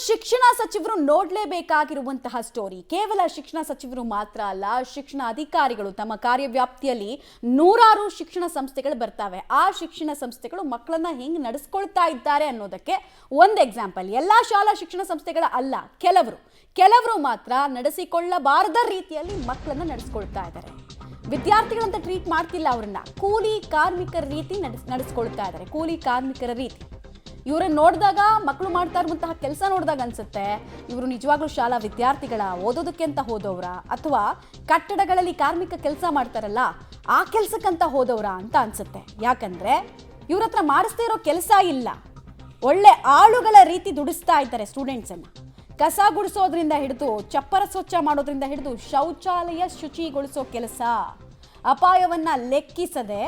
ಶಿಕ್ಷಣ ಸಚಿವರು ನೋಡಲೇಬೇಕಾಗಿರುವಂತಹ ಸ್ಟೋರಿ. ಕೇವಲ ಶಿಕ್ಷಣ ಸಚಿವರು ಮಾತ್ರ ಅಲ್ಲ, ಶಿಕ್ಷಣ ಅಧಿಕಾರಿಗಳು ತಮ್ಮ ಕಾರ್ಯವ್ಯಾಪ್ತಿಯಲ್ಲಿ ನೂರಾರು ಶಿಕ್ಷಣ ಸಂಸ್ಥೆಗಳು ಬರ್ತವೆ. ಆ ಶಿಕ್ಷಣ ಸಂಸ್ಥೆಗಳು ಮಕ್ಕಳನ್ನ ಹೆಂಗ್ ನಡೆಸ್ಕೊಳ್ತಾ ಇದ್ದಾರೆ ಅನ್ನೋದಕ್ಕೆ ಒಂದು ಎಕ್ಸಾಂಪಲ್. ಎಲ್ಲಾ ಶಾಲಾ ಶಿಕ್ಷಣ ಸಂಸ್ಥೆಗಳ ಅಲ್ಲ, ಕೆಲವರು ಮಾತ್ರ ನಡೆಸಿಕೊಳ್ಳಬಾರದ ರೀತಿಯಲ್ಲಿ ಮಕ್ಕಳನ್ನ ನಡೆಸ್ಕೊಳ್ತಾ ಇದ್ದಾರೆ. ವಿದ್ಯಾರ್ಥಿಗಳಂತ ಟ್ರೀಟ್ ಮಾಡ್ತಿಲ್ಲ, ಅವ್ರನ್ನ ಕೂಲಿ ಕಾರ್ಮಿಕರ ರೀತಿ ನಡೆಸ್ಕೊಳ್ತಾ ಇದ್ದಾರೆ. ಕೂಲಿ ಕಾರ್ಮಿಕರ ರೀತಿ ಇವ್ರನ್ನ ನೋಡಿದಾಗ, ಮಕ್ಕಳು ಮಾಡ್ತಾ ಇರುವಂತಹ ಕೆಲಸ ನೋಡಿದಾಗ ಅನ್ಸುತ್ತೆ ಇವರು ನಿಜವಾಗ್ಲೂ ಶಾಲಾ ವಿದ್ಯಾರ್ಥಿಗಳ, ಓದೋದಕ್ಕೆ ಅಂತ ಹೋದವ್ರ, ಅಥವಾ ಕಟ್ಟಡಗಳಲ್ಲಿ ಕಾರ್ಮಿಕ ಕೆಲಸ ಮಾಡ್ತಾರಲ್ಲ ಆ ಕೆಲಸಕ್ಕಂತ ಹೋದವ್ರ ಅಂತ ಅನ್ಸುತ್ತೆ. ಯಾಕಂದ್ರೆ ಇವ್ರ ಹತ್ರ ಮಾಡಿಸ್ತಾ ಇರೋ ಕೆಲಸ ಇಲ್ಲ, ಒಳ್ಳೆ ಆಳುಗಳ ರೀತಿ ದುಡಿಸ್ತಾ ಇದ್ದಾರೆ ಸ್ಟೂಡೆಂಟ್ಸ್ ಅನ್ನ. ಕಸ ಗುಡಿಸೋದ್ರಿಂದ ಹಿಡಿದು, ಚಪ್ಪರ ಸ್ವಚ್ಛ ಮಾಡೋದ್ರಿಂದ ಹಿಡಿದು, ಶೌಚಾಲಯ ಶುಚಿಗೊಳಿಸೋ ಕೆಲಸ, ಅಪಾಯವನ್ನ ಲೆಕ್ಕಿಸದೆ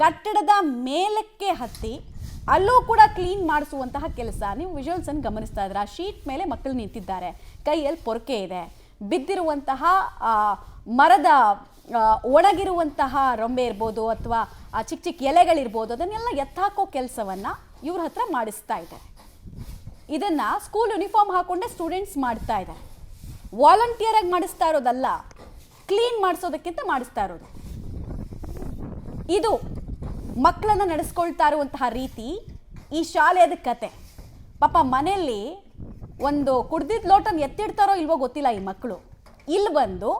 ಕಟ್ಟಡದ ಮೇಲಕ್ಕೆ ಹತ್ತಿ ಅಲ್ಲೂ ಕೂಡ ಕ್ಲೀನ್ ಮಾಡಿಸುವಂತಹ ಕೆಲಸ. ನೀವು ವಿಜುವಲ್ಸ್ ಅನ್ನು ಗಮನಿಸ್ತಾ ಇದ್ರೆ, ಆ ಶೀಟ್ ಮೇಲೆ ಮಕ್ಕಳು ನಿಂತಿದ್ದಾರೆ, ಕೈಯಲ್ಲಿ ಪೊರಕೆ ಇದೆ, ಬಿದ್ದಿರುವಂತಹ ಮರದ ಒಣಗಿರುವಂತಹ ರೊಂಬೆ ಇರ್ಬೋದು ಅಥವಾ ಚಿಕ್ಕ ಚಿಕ್ಕ ಎಲೆಗಳಿರ್ಬೋದು, ಅದನ್ನೆಲ್ಲ ಎತ್ತಾಕೋ ಕೆಲಸವನ್ನ ಇವ್ರ ಹತ್ರ ಮಾಡಿಸ್ತಾ ಇದ್ದಾರೆ. ಇದನ್ನ ಸ್ಕೂಲ್ ಯೂನಿಫಾರ್ಮ್ ಹಾಕೊಂಡೆ ಸ್ಟೂಡೆಂಟ್ಸ್ ಮಾಡ್ತಾ ಇದ್ದಾರೆ. ವಾಲಂಟಿಯರ್ ಆಗಿ ಮಾಡಿಸ್ತಾ ಇರೋದಲ್ಲ, ಕ್ಲೀನ್ ಮಾಡಿಸೋದಕ್ಕಿಂತ ಮಾಡಿಸ್ತಾ ಇರೋದು. ಇದು ಮಕ್ಕಳನ್ನ ನಡೆಸ್ಕೊಳ್ತಾ ಇರುವಂತಹ ರೀತಿ. ಈ ಶಾಲೆಯದ ಕತೆ. ಪಾಪ ಮನೆಯಲ್ಲಿ ಒಂದು ಕುಡ್ದಿದ್ದ ಲೋಟನ್ ಎತ್ತಿಡ್ತಾರೋ ಇಲ್ವೋ ಗೊತ್ತಿಲ್ಲ ಈ ಮಕ್ಕಳು, ಇಲ್ಲಿ ಬಂದು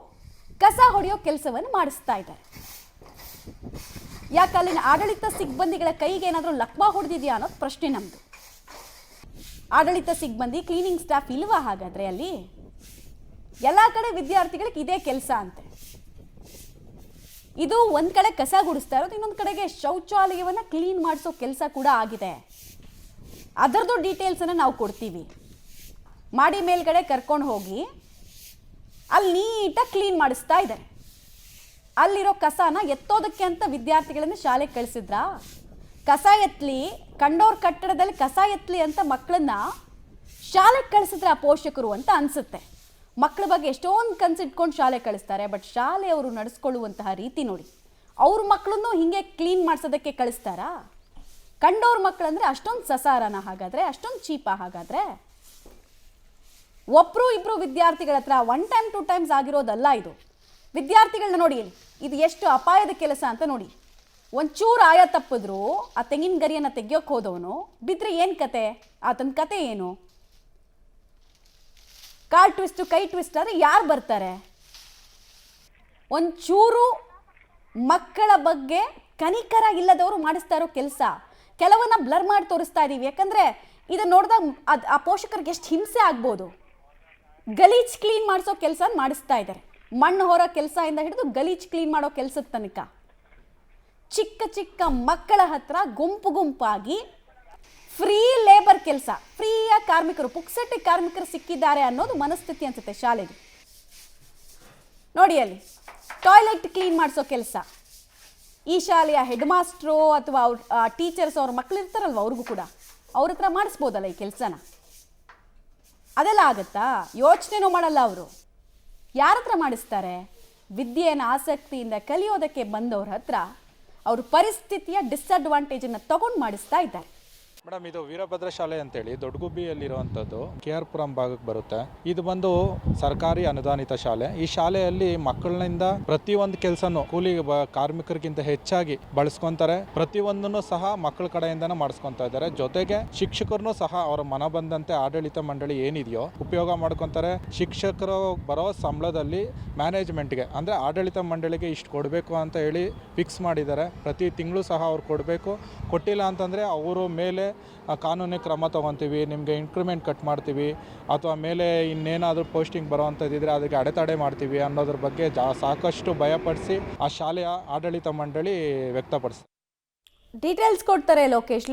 ಕಸ ಹೊಡೆಯೋ ಕೆಲಸವನ್ನು ಮಾಡಿಸ್ತಾ ಇದ್ದಾರೆ. ಯಾಕೆ ಅಲ್ಲಿನ ಆಡಳಿತ ಸಿಬ್ಬಂದಿಗಳ ಕೈಗೆ ಏನಾದರೂ ಲಕ್ವಾ ಹೊಡೆದಿದೆಯಾ ಅನ್ನೋದು ಪ್ರಶ್ನೆ ನಮ್ದು. ಆಡಳಿತ ಸಿಬ್ಬಂದಿ, ಕ್ಲೀನಿಂಗ್ ಸ್ಟಾಫ್ ಇಲ್ವಾ ಹಾಗಾದ್ರೆ ಅಲ್ಲಿ? ಎಲ್ಲ ಕಡೆ ವಿದ್ಯಾರ್ಥಿಗಳಿಗೆ ಇದೇ ಕೆಲಸ ಅಂತೆ. ಇದು ಒಂದ್ ಕಡೆ ಕಸ ಗುಡಿಸ್ತಾ ಇರೋದು, ಇನ್ನೊಂದು ಕಡೆಗೆ ಶೌಚಾಲಯವನ್ನ ಕ್ಲೀನ್ ಮಾಡಿಸೋ ಕೆಲಸ ಕೂಡ ಆಗಿದೆ. ಅದರದ್ದು ಡೀಟೇಲ್ಸ್ ಅನ್ನ ನಾವು ಕೊಡ್ತೀವಿ. ಮಾಡಿ ಮೇಲ್ಗಡೆ ಕರ್ಕೊಂಡು ಹೋಗಿ ಅಲ್ಲಿ ನೀಟಾಗಿ ಕ್ಲೀನ್ ಮಾಡಿಸ್ತಾ ಇದ್ದಾರೆ. ಅಲ್ಲಿರೋ ಕಸನ ಎತ್ತೋದಕ್ಕೆ ಅಂತ ವಿದ್ಯಾರ್ಥಿಗಳನ್ನ ಶಾಲೆಗೆ ಕಳಿಸಿದ್ರ? ಕಸ ಎತ್ತಲಿ, ಕಂಡೋರ್ ಕಟ್ಟಡದಲ್ಲಿ ಕಸ ಎತ್ತಲಿ ಅಂತ ಮಕ್ಕಳನ್ನ ಶಾಲೆಗೆ ಕಳಿಸಿದ್ರೆ ಆ ಪೋಷಕರು ಅಂತ ಅನ್ಸುತ್ತೆ. ಮಕ್ಕಳ ಬಗ್ಗೆ ಎಷ್ಟೊಂದು ಕನ್ಸಿಟ್ಕೊಂಡು ಶಾಲೆ ಕಳಿಸ್ತಾರೆ, ಬಟ್ ಶಾಲೆಯವರು ನಡೆಸ್ಕೊಳ್ಳುವಂತಹ ರೀತಿ ನೋಡಿ. ಅವ್ರ ಮಕ್ಕಳನ್ನು ಹಿಂಗೆ ಕ್ಲೀನ್ ಮಾಡಿಸೋದಕ್ಕೆ ಕಳಿಸ್ತಾರಾ? ಕಂಡವ್ರ ಮಕ್ಕಳಂದ್ರೆ ಅಷ್ಟೊಂದು ಸಸಾರನ ಹಾಗಾದ್ರೆ? ಅಷ್ಟೊಂದು ಚೀಪಾ ಹಾಗಾದ್ರೆ? ಒಬ್ರು ಇಬ್ರು ವಿದ್ಯಾರ್ಥಿಗಳ ಹತ್ರ 1 ಟೈಮ್ 2 ಟೈಮ್ಸ್ ಆಗಿರೋದಲ್ಲ ಇದು. ವಿದ್ಯಾರ್ಥಿಗಳನ್ನ ನೋಡಿ, ಇದು ಎಷ್ಟು ಅಪಾಯದ ಕೆಲಸ ಅಂತ ನೋಡಿ. ಒಂಚೂರು ಆಯ ತಪ್ಪಿದ್ರು ಆ ತೆಂಗಿನ ಗರಿಯನ್ನು ತೆಗಿಯೋಕೆ ಹೋದವನು ಬಿದ್ರೆ ಏನು ಕತೆ? ಆತನ ಕತೆ ಏನು? ಕಾಲ್ ಟ್ವಿಸ್ಟ್, ಕೈ ಟ್ವಿಸ್ಟ್ ಆದರೆ ಯಾರು ಬರ್ತಾರೆ? ಒಂಚೂರು ಮಕ್ಕಳ ಬಗ್ಗೆ ಕನಿಕರ ಇಲ್ಲದವರು ಮಾಡಿಸ್ತಾ ಇರೋ ಕೆಲಸ. ಕೆಲವನ್ನ ಬ್ಲರ್ ಮಾಡಿ ತೋರಿಸ್ತಾ ಇದ್ದೀವಿ, ಯಾಕಂದ್ರೆ ಇದನ್ನ ನೋಡಿದಾಗ ಆ ಪೋಷಕರಿಗೆ ಎಷ್ಟು ಹಿಂಸೆ ಆಗ್ಬೋದು. ಗಲೀಜ್ ಕ್ಲೀನ್ ಮಾಡಿಸೋ ಕೆಲಸ ಮಾಡಿಸ್ತಾ ಇದ್ದಾರೆ. ಮಣ್ಣು ಹೊರೋ ಕೆಲಸದಿಂದ ಹಿಡಿದು ಗಲೀಜ್ ಕ್ಲೀನ್ ಮಾಡೋ ಕೆಲಸದ ತನಕ ಚಿಕ್ಕ ಚಿಕ್ಕ ಮಕ್ಕಳ ಹತ್ರ ಗುಂಪು ಗುಂಪಾಗಿ ಫ್ರೀ ಲೇಬರ್ ಕೆಲಸ, ಫ್ರೀಯ ಕಾರ್ಮಿಕರು, ಪುಕ್ಸಟ್ಟೆ ಕಾರ್ಮಿಕರು ಸಿಕ್ಕಿದ್ದಾರೆ ಅನ್ನೋದು ಮನಸ್ಥಿತಿ ಅನ್ಸುತ್ತೆ ಶಾಲೆಗೆ. ನೋಡಿ ಅಲ್ಲಿ ಟಾಯ್ಲೆಟ್ ಕ್ಲೀನ್ ಮಾಡಿಸೋ ಕೆಲಸ. ಈ ಶಾಲೆಯ ಹೆಡ್ ಮಾಸ್ಟ್ರು ಅಥವಾ ಟೀಚರ್ಸ್ ಅವ್ರ ಮಕ್ಕಳು ಇರ್ತಾರಲ್ವ, ಅವ್ರಿಗೂ ಕೂಡ ಅವ್ರ ಹತ್ರ ಮಾಡಿಸ್ಬೋದಲ್ಲ ಈ ಕೆಲಸನ? ಅದೆಲ್ಲ ಆಗತ್ತಾ? ಯೋಚನೆನೂ ಮಾಡಲ್ಲ ಅವರು. ಯಾರ ಹತ್ರ ಮಾಡಿಸ್ತಾರೆ? ವಿದ್ಯೆಯನ್ನು ಆಸಕ್ತಿಯಿಂದ ಕಲಿಯೋದಕ್ಕೆ ಬಂದವ್ರ ಹತ್ರ ಅವ್ರ ಪರಿಸ್ಥಿತಿಯ ಡಿಸ್ಅಡ್ವಾಂಟೇಜನ್ನು ತಗೊಂಡು ಮಾಡಿಸ್ತಾ ಇದ್ದಾರೆ. ಮೇಡಮ್, ಇದು ವೀರಭದ್ರ ಶಾಲೆ ಅಂತೇಳಿ ದೊಡ್ಡಗುಬ್ಬಿಯಲ್ಲಿರುವಂಥದ್ದು, KR ಪುರಂ ಭಾಗಕ್ಕೆ ಬರುತ್ತೆ. ಇದು ಬಂದು ಸರ್ಕಾರಿ ಅನುದಾನಿತ ಶಾಲೆ. ಈ ಶಾಲೆಯಲ್ಲಿ ಮಕ್ಕಳಿಂದ ಪ್ರತಿಯೊಂದು ಕೆಲಸನೂ ಕೂಲಿ ಕಾರ್ಮಿಕರಿಗಿಂತ ಹೆಚ್ಚಾಗಿ ಬಳಸ್ಕೊಂತಾರೆ. ಪ್ರತಿಯೊಂದನ್ನು ಸಹ ಮಕ್ಕಳ ಕಡೆಯಿಂದನೇ ಮಾಡಿಸ್ಕೊತಾ ಇದ್ದಾರೆ. ಜೊತೆಗೆ ಶಿಕ್ಷಕರನ್ನು ಸಹ ಅವರ ಮನ ಬಂದಂತೆ ಆಡಳಿತ ಮಂಡಳಿ ಏನಿದೆಯೋ ಉಪಯೋಗ ಮಾಡ್ಕೊತಾರೆ. ಶಿಕ್ಷಕರು ಬರೋ ಸಂಬಳದಲ್ಲಿ ಮ್ಯಾನೇಜ್ಮೆಂಟ್ಗೆ ಅಂದರೆ ಆಡಳಿತ ಮಂಡಳಿಗೆ ಇಷ್ಟು ಕೊಡಬೇಕು ಅಂತ ಹೇಳಿ ಫಿಕ್ಸ್ ಮಾಡಿದ್ದಾರೆ. ಪ್ರತಿ ತಿಂಗಳು ಸಹ ಅವ್ರು ಕೊಡಬೇಕು. ಕೊಟ್ಟಿಲ್ಲ ಅಂತಂದರೆ ಅವರು ಮೇಲೆ ಕಾನೂನು ಕ್ರಮ ತೊಗೊತೀವಿ, ನಿಮಗೆ ಇನ್ಕ್ರಿಮೆಂಟ್ ಕಟ್ ಮಾಡ್ತೀವಿ, ಅಥವಾ ಮೇಲೆ ಇನ್ನೇನಾದರೂ ಪೋಸ್ಟಿಂಗ್ ಬರೋವಂಥದ್ದಿದ್ರೆ ಅದಕ್ಕೆ ಅಡೆತಡೆ ಮಾಡ್ತೀವಿ ಅನ್ನೋದ್ರ ಬಗ್ಗೆ ಸಾಕಷ್ಟು ಭಯಪಡಿಸಿ ಆ ಶಾಲೆಯ ಆಡಳಿತ ಮಂಡಳಿ ವ್ಯಕ್ತಪಡಿಸ್ತಾರೆ. ಡೀಟೇಲ್ಸ್ ಕೊಡ್ತಾರೆ ಲೋಕೇಶ್.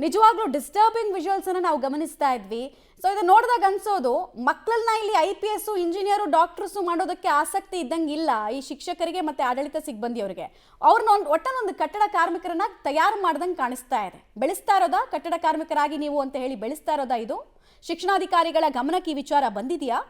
ನಿಜವಾಗ್ಲೂ ಡಿಸ್ಟರ್ಬಿಂಗ್ ವಿಜುವಲ್ಸ್ ಅನ್ನು ನಾವು ಗಮನಿಸ್ತಾ ಇದ್ವಿ. ಸೊ ಇದು ನೋಡಿದಾಗ ಅನ್ಸೋದು ಮಕ್ಕಳನ್ನ ಇಲ್ಲಿ IPS, ಇಂಜಿನಿಯರು, ಡಾಕ್ಟರ್ಸು ಮಾಡೋದಕ್ಕೆ ಆಸಕ್ತಿ ಇದ್ದಂಗೆ ಇಲ್ಲ ಈ ಶಿಕ್ಷಕರಿಗೆ ಮತ್ತೆ ಆಡಳಿತ ಸಿಬ್ಬಂದಿಯವರಿಗೆ. ಅವ್ರನ್ನ ಒಟ್ಟನೊಂದು ಕಟ್ಟಡ ಕಾರ್ಮಿಕರನ್ನ ತಯಾರು ಮಾಡ್ದಂಗೆ ಕಾಣಿಸ್ತಾ ಇದೆ. ಬೆಳೆಸ್ತಾ ಇರೋದಾ ಕಟ್ಟಡ ಕಾರ್ಮಿಕರಾಗಿ ನೀವು ಅಂತ ಹೇಳಿ ಬೆಳೆಸ್ತಾ ಇರೋದಾ? ಇದು ಶಿಕ್ಷಣಾಧಿಕಾರಿಗಳ ಗಮನಕ್ಕೆ ಈ ವಿಚಾರ ಬಂದಿದೆಯಾ?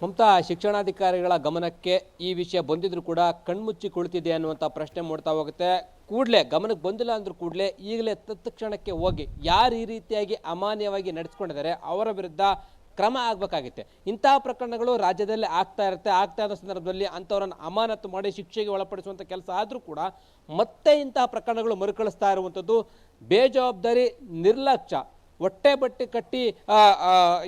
ಮಮತಾ, ಶಿಕ್ಷಣಾಧಿಕಾರಿಗಳ ಗಮನಕ್ಕೆ ಈ ವಿಷಯ ಬಂದಿದ್ರು ಕೂಡ ಕಣ್ಮುಚ್ಚಿ ಕುಳಿತಿದೆ ಅನ್ನುವಂಥ ಪ್ರಶ್ನೆ ಮೂಡ್ತಾ ಹೋಗುತ್ತೆ. ಕೂಡಲೇ ಗಮನಕ್ಕೆ ಬಂದಿಲ್ಲ ಅಂದ್ರೂ ಕೂಡಲೇ ಈಗಲೇ ತತ್ಕ್ಷಣಕ್ಕೆ ಹೋಗಿ ಯಾರು ಈ ರೀತಿಯಾಗಿ ಅಮಾನ್ಯವಾಗಿ ನಡೆಸ್ಕೊಂಡಿದ್ದಾರೆ ಅವರ ವಿರುದ್ಧ ಕ್ರಮ ಆಗಬೇಕಾಗುತ್ತೆ. ಇಂತಹ ಪ್ರಕರಣಗಳು ರಾಜ್ಯದಲ್ಲಿ ಆಗ್ತಾ ಇರೋ ಸಂದರ್ಭದಲ್ಲಿ ಅಂಥವ್ರನ್ನ ಅಮಾನತು ಮಾಡಿ ಶಿಕ್ಷೆಗೆ ಒಳಪಡಿಸುವಂಥ ಕೆಲಸ ಆದರೂ ಕೂಡ ಮತ್ತೆ ಇಂತಹ ಪ್ರಕರಣಗಳು ಮರುಕಳಿಸ್ತಾ ಇರುವಂಥದ್ದು ಬೇಜವಾಬ್ದಾರಿ, ನಿರ್ಲಕ್ಷ್ಯ. ಹೊಟ್ಟೆ ಬಟ್ಟೆ ಕಟ್ಟಿ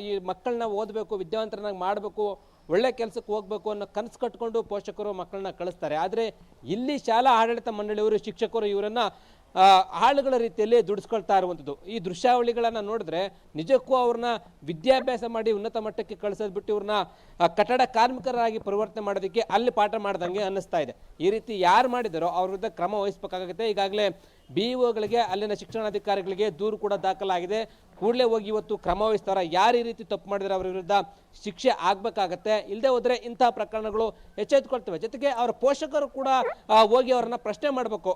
ಈ ಮಕ್ಕಳನ್ನ ಓದಬೇಕು, ವಿದ್ಯಾವಂತರನ್ನಾಗಿ ಮಾಡಬೇಕು, ಒಳ್ಳೆ ಕೆಲಸಕ್ಕೆ ಹೋಗಬೇಕು ಅನ್ನೋ ಕನಸು ಕಟ್ಕೊಂಡು ಪೋಷಕರು ಮಕ್ಕಳನ್ನ ಕಳಿಸ್ತಾರೆ. ಆದರೆ ಇಲ್ಲಿ ಶಾಲಾ ಆಡಳಿತ ಮಂಡಳಿಯವರು, ಶಿಕ್ಷಕರು ಇವರನ್ನು ಆಳುಗಳ ರೀತಿಯಲ್ಲಿ ದುಡಿಸ್ಕೊಳ್ತಾ ಇರುವಂಥದ್ದು. ಈ ದೃಶ್ಯಾವಳಿಗಳನ್ನು ನೋಡಿದ್ರೆ ನಿಜಕ್ಕೂ ಅವ್ರನ್ನ ವಿದ್ಯಾಭ್ಯಾಸ ಮಾಡಿ ಉನ್ನತ ಮಟ್ಟಕ್ಕೆ ಕಳಿಸೋದು ಬಿಟ್ಟು ಇವ್ರನ್ನ ಕಟ್ಟಡ ಕಾರ್ಮಿಕರಾಗಿ ಪರಿವರ್ತನೆ ಮಾಡೋದಕ್ಕೆ ಅಲ್ಲಿ ಪಾಠ ಮಾಡ್ದಂಗೆ ಅನ್ನಿಸ್ತಾ ಇದೆ. ಈ ರೀತಿ ಯಾರು ಮಾಡಿದಾರೋ ಅವ್ರ ವಿರುದ್ಧ ಕ್ರಮ ವಹಿಸಬೇಕಾಗುತ್ತೆ. ಈಗಾಗಲೇ BEOಗಳಿಗೆ, ಅಲ್ಲಿನ ಶಿಕ್ಷಣಾಧಿಕಾರಿಗಳಿಗೆ ದೂರು ಕೂಡ ದಾಖಲಾಗಿದೆ. ಕೂಡಲೇ ಹೋಗಿ ಇವತ್ತು ಕ್ರಮ ವಹಿಸ್ತಾರ. ಯಾರು ಈ ರೀತಿ ತಪ್ಪು ಮಾಡಿದ್ರೆ ಅವರ ವಿರುದ್ಧ ಶಿಕ್ಷೆ ಆಗಬೇಕಾಗತ್ತೆ. ಇಲ್ಲದೆ ಹೋದರೆ ಇಂತಹ ಪ್ರಕರಣಗಳು ಎಚ್ಚೆತ್ತುಕೊಳ್ತವೆ. ಜೊತೆಗೆ ಅವರ ಪೋಷಕರು ಕೂಡ ಹೋಗಿ ಅವರನ್ನ ಪ್ರಶ್ನೆ ಮಾಡಬೇಕು,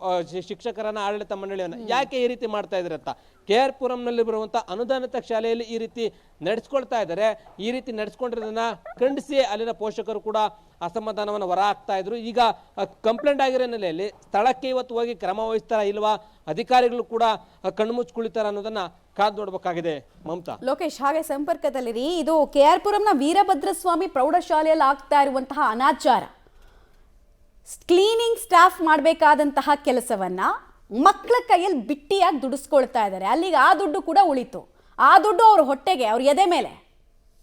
ಶಿಕ್ಷಕರನ್ನ, ಆಡಳಿತ ಮಂಡಳಿಯನ್ನು, ಯಾಕೆ ಈ ರೀತಿ ಮಾಡ್ತಾ ಇದ್ದಾರೆ ಅಂತ. KR ಪುರಂನಲ್ಲಿ ಬರುವಂಥ ಅನುದಾನಿತ ಶಾಲೆಯಲ್ಲಿ ಈ ರೀತಿ ನಡೆಸ್ಕೊಳ್ತಾ ಇದ್ದಾರೆ. ಈ ರೀತಿ ನಡೆಸ್ಕೊಂಡಿರೋದನ್ನ ಖಂಡಿಸಿ ಅಲ್ಲಿನ ಪೋಷಕರು ಕೂಡ ಅಸಮಾಧಾನವನ್ನು ಹೊರ ಹಾಕ್ತಾ ಇದ್ರು. ಈಗ ಕಂಪ್ಲೇಂಟ್ ಆಗಿರೋ ಹಿನ್ನೆಲೆಯಲ್ಲಿ ಸ್ಥಳಕ್ಕೆ ಇವತ್ತು ಹೋಗಿ ಕ್ರಮ ವಹಿಸ್ತಾರ ಇಲ್ವಾ, ಅಧಿಕಾರಿಗಳು ಕೂಡ ಕಣ್ಮುಚ್ಚಿ ಕುಳಿತಾರ ಅನ್ನೋದನ್ನ ಕಾದು ನೋಡಬೇಕಾಗಿದೆ. ಮಮತಾ, ಲೋಕೇಶ್ ಹಾಗೆ ಸಂಪರ್ಕದಲ್ಲಿರಿ. ಇದು KR ಪುರಂನ ವೀರಭದ್ರಸ್ವಾಮಿ ಪ್ರೌಢಶಾಲೆಯಲ್ಲಿ ಆಗ್ತಾ ಇರುವಂತಹ ಅನಾಚಾರ, ಕ್ಲೀನಿಂಗ್ ಸ್ಟಾಫ್ ಮಾಡಬೇಕಾದಂತಹ ಕೆಲಸವನ್ನ ಮಕ್ಕಳ ಕೈಯಲ್ಲಿ ಬಿಟ್ಟಿಯಾಗಿ ದುಡಿಸ್ಕೊಳ್ತಾ ಇದ್ದಾರೆ. ಅಲ್ಲಿಗೆ ಆ ದುಡ್ಡು ಕೂಡ ಉಳಿತು. ಆ ದುಡ್ಡು ಅವ್ರ ಹೊಟ್ಟೆಗೆ, ಅವ್ರ ಎದೆ ಮೇಲೆ